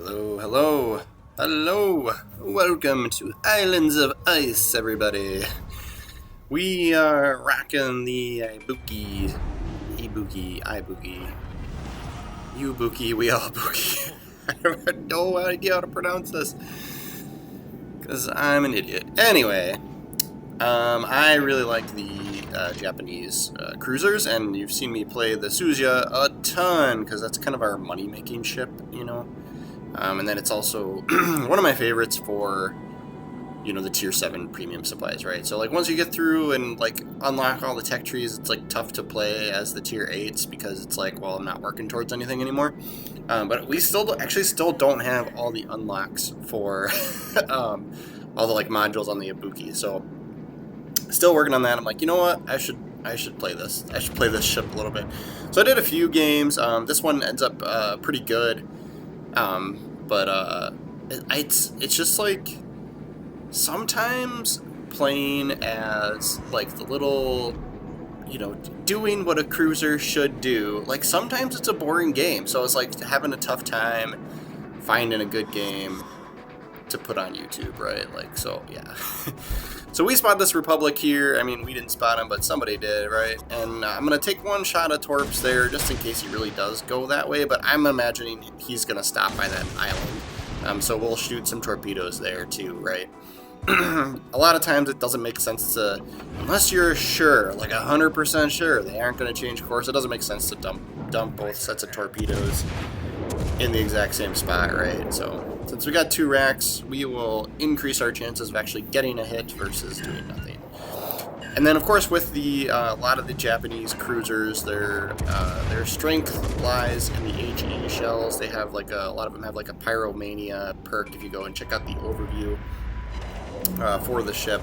Hello, hello, hello. Welcome to Islands of Ice, everybody. We are rocking the Ibuki, Ibuki, you Buki, we all Buki. I have no idea how to pronounce this because I'm an idiot. Anyway, I really like the Japanese cruisers, and you've seen me play the Suzuya a ton because that's kind of our money-making ship, you know. And then it's also one of my favorites for, you know, the tier 7 premium supplies, right? So like once you get through and like unlock all the tech trees, it's like tough to play as the tier 8s because it's like, well, I'm not working towards anything anymore. But we still don't have all the unlocks for all the like modules on the Ibuki. So still working on that. I'm like, you know what? I should play this. I should play this ship a little bit. So I did a few games. This one ends up pretty good. But it's just like sometimes playing as like the little, you know, doing what a cruiser should do. Like sometimes it's a boring game, so it's like having a tough time finding a good game to put on YouTube, right? Like, so yeah. So we spot this Republic here. I mean, we didn't spot him, but somebody did, right? And I'm going to take one shot of Torps there just in case he really does go that way, but I'm imagining he's going to stop by that island. So we'll shoot some torpedoes there too, right? A lot of times it doesn't make sense to, unless you're sure, like 100% sure they aren't going to change course, it doesn't make sense to dump both sets of torpedoes in the exact same spot, right? So since we got 2 racks, we will increase our chances of actually getting a hit versus doing nothing. And then, of course, with the a lot of the Japanese cruisers, their strength lies in the HE shells. They have like a lot of them have like a pyromania perk. If you go and check out the overview for the ship,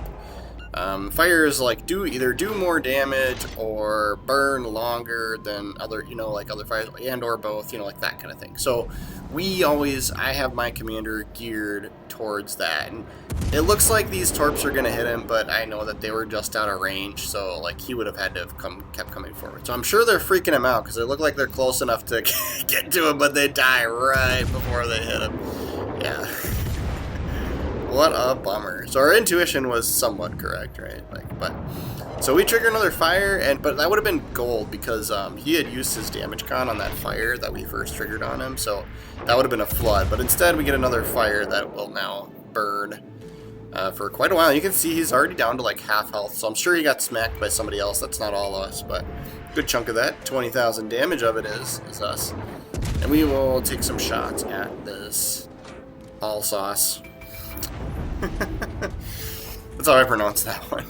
fires like either do more damage or burn longer than other, you know, like other fires, and or both, you know, like that kind of thing. So I have my commander geared towards that, and it looks like these torps are gonna hit him, but I know that they were just out of range, so like he would have had to have kept coming forward. So I'm sure they're freaking him out because they look like they're close enough to get to him, but they die right before they hit him. Yeah. What a bummer. So our intuition was somewhat correct, right? So we trigger another fire, but that would have been gold because he had used his damage con on that fire that we first triggered on him, so that would have been a flood. But instead we get another fire that will now burn for quite a while. You can see he's already down to like half health, so I'm sure he got smacked by somebody else. That's not all us, but a good chunk of that, 20,000 damage of it is us. And we will take some shots at this all sauce. That's how I pronounce that one.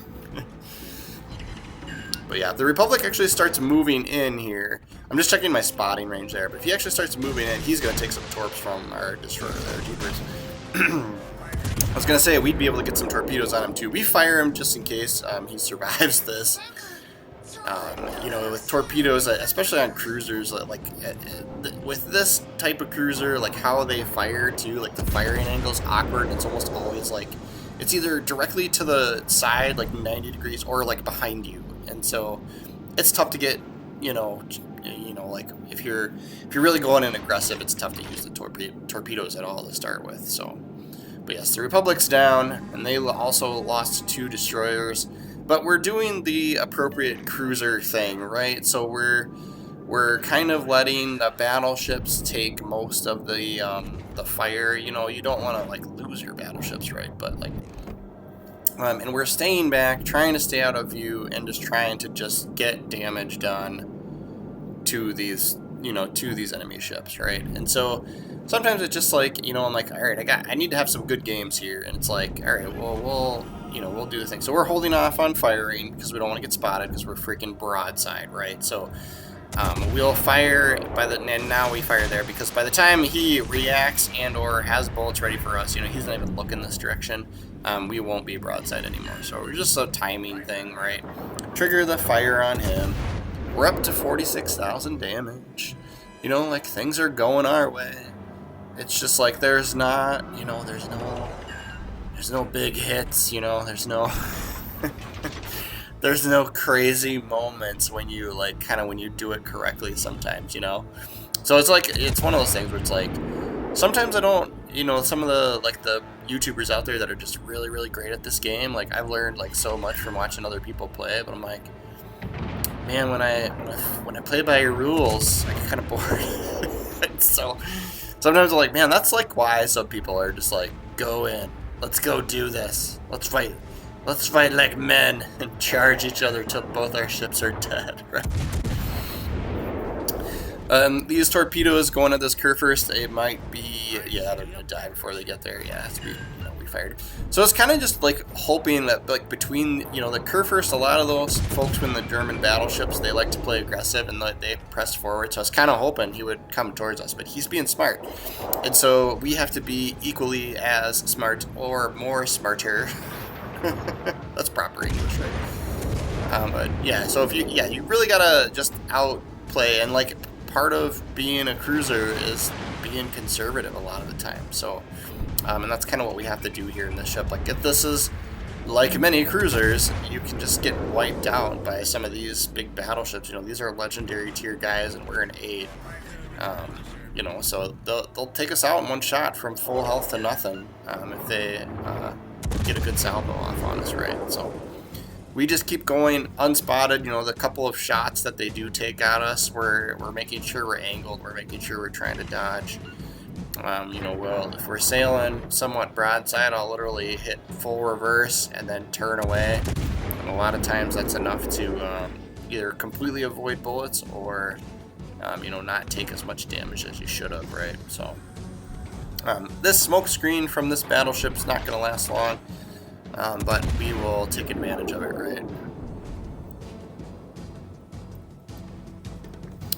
But yeah, the Republic actually starts moving in here. I'm just checking my spotting range there, but if he actually starts moving in, he's going to take some torps from our destroyer there, Jeepers. I was going to say, we'd be able to get some torpedoes on him too. We fire him just in case he survives this. You know, with torpedoes, especially on cruisers, like with this type of cruiser, like how they fire too, like the firing angle is awkward. It's almost always like it's either directly to the side, like 90 degrees, or like behind you, and so it's tough to get. You know, like if you're really going in aggressive, it's tough to use the torpedoes at all to start with. So, but yes, the Republic's down, and they also lost 2 destroyers. But we're doing the appropriate cruiser thing, right? So we're kind of letting the battleships take most of the fire. You know, you don't want to like lose your battleships, right? But like, and we're staying back, trying to stay out of view, and just trying to just get damage done to these, you know, to these enemy ships, right? And so sometimes it's just like, you know, I'm like, all right, I need to have some good games here, and it's like, all right, well, we'll do the thing. So we're holding off on firing because we don't want to get spotted because we're freaking broadside, right? So we'll fire and now we fire there because by the time he reacts and or has bullets ready for us, you know, he's not even looking this direction. We won't be broadside anymore. So we're just a timing thing, right? Trigger the fire on him. We're up to 46,000 damage. You know, like things are going our way. It's just like there's no big hits, you know, there's no crazy moments when you like when you do it correctly sometimes, you know. So it's like it's one of those things where it's like sometimes I don't, you know, some of the like the YouTubers out there that are just really really great at this game. Like I've learned like so much from watching other people play, but I'm like, man, when I play by your rules, I get kind of bored. So sometimes I'm like, man, that's like why some people are just like, go in, let's go do this, let's fight like men and charge each other till both our ships are dead. Right? These torpedoes going at this curve first, they might be, yeah, they're gonna die before they get there. Yeah, it's we fired. So it's kind of just like hoping that like between, you know, the curve first, a lot of those folks in the German battleships, they like to play aggressive and they press forward. So I was kind of hoping he would come towards us, but he's being smart, and so we have to be equally as smart or more smarter. That's proper English, right? But yeah, so if you really gotta just outplay, and like part of being a cruiser is being conservative a lot of the time. So, and that's kind of what we have to do here in this ship. Like if this is like many cruisers, you can just get wiped out by some of these big battleships. You know, these are legendary tier guys, and we're an 8. You know, so they'll take us out in one shot from full health to nothing if they get a good salvo off on us, right? So we just keep going unspotted. You know, the couple of shots that they do take at us, we're making sure we're angled, we're making sure we're trying to dodge. You know, well, if we're sailing somewhat broadside, I'll literally hit full reverse and then turn away. And a lot of times that's enough to either completely avoid bullets or, you know, not take as much damage as you should have, right? So this smoke screen from this battleship's not going to last long. But we will take advantage of it, right?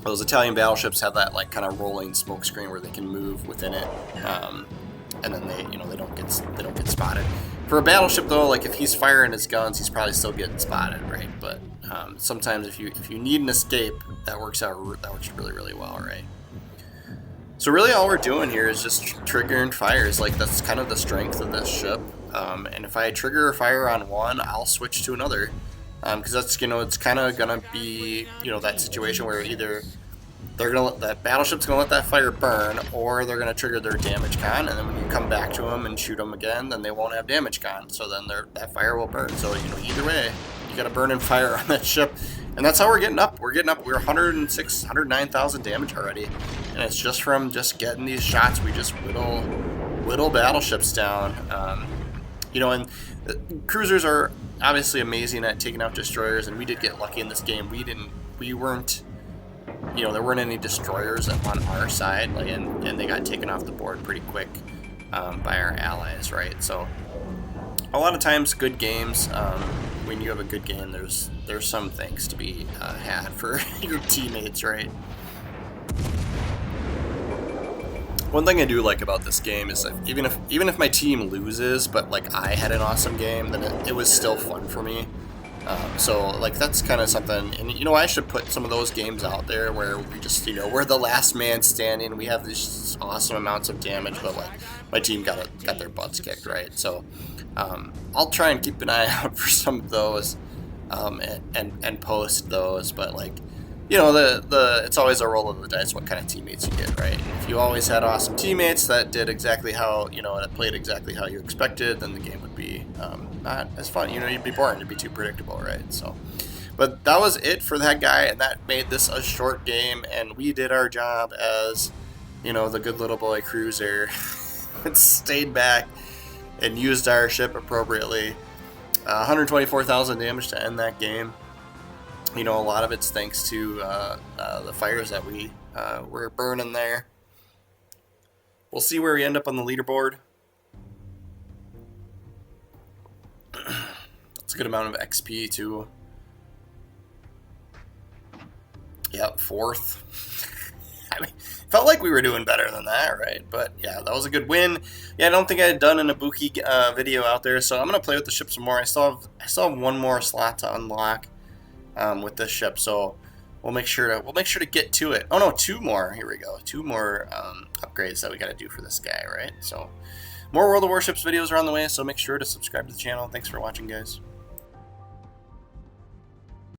Those Italian battleships have that like kind of rolling smoke screen where they can move within it, and then they don't get spotted. For a battleship though, like if he's firing his guns, he's probably still getting spotted, right? But sometimes if you need an escape, that works really really well, right? So really all we're doing here is just triggering fires. Like that's kind of the strength of this ship. And if I trigger a fire on one, I'll switch to another, because that's, you know, it's kind of gonna be, you know, that situation where either that battleship's gonna let that fire burn, or they're gonna trigger their damage con, and then when you come back to them and shoot them again, then they won't have damage con, so then that fire will burn. So, you know, either way, you got a burning fire on that ship, and that's how we're getting up. We're 106, 109,000 damage already, and it's just from just getting these shots. We just whittle battleships down. You know, and cruisers are obviously amazing at taking out destroyers, and we did get lucky in this game. We weren't, you know, there weren't any destroyers on our side, like, and they got taken off the board pretty quick by our allies, right? So a lot of times, good games, when you have a good game, there's some things to be had for your teammates, right? One thing I do like about this game is that even if my team loses, but like I had an awesome game, then it was still fun for me. So like that's kind of something, and you know, I should put some of those games out there where we just, you know, we're the last man standing, we have these awesome amounts of damage, but like my team got their butts kicked, right? So I'll try and keep an eye out for some of those and post those, but like, you know, it's always a roll of the dice what kind of teammates you get, right? And if you always had awesome teammates that did exactly how, you know, that played exactly how you expected, then the game would be not as fun. You know, you'd be boring, it'd be too predictable, right? So, but that was it for that guy, and that made this a short game, and we did our job as, you know, the good little boy cruiser. It stayed back and used our ship appropriately. 124,000 damage to end that game. You know, a lot of it's thanks to the fires that we were burning there. We'll see where we end up on the leaderboard. It's a good amount of XP too. Yep, 4th. I mean, felt like we were doing better than that, right? But yeah, that was a good win. Yeah, I don't think I had done an Ibuki video out there, so I'm gonna play with the ship some more. I still have one more slot to unlock with this ship, so we'll make sure to get to it. Oh no, 2 more. Here we go. 2 more upgrades that we got to do for this guy, right? So more World of Warships videos are on the way, so make sure to subscribe to the channel. Thanks for watching, guys.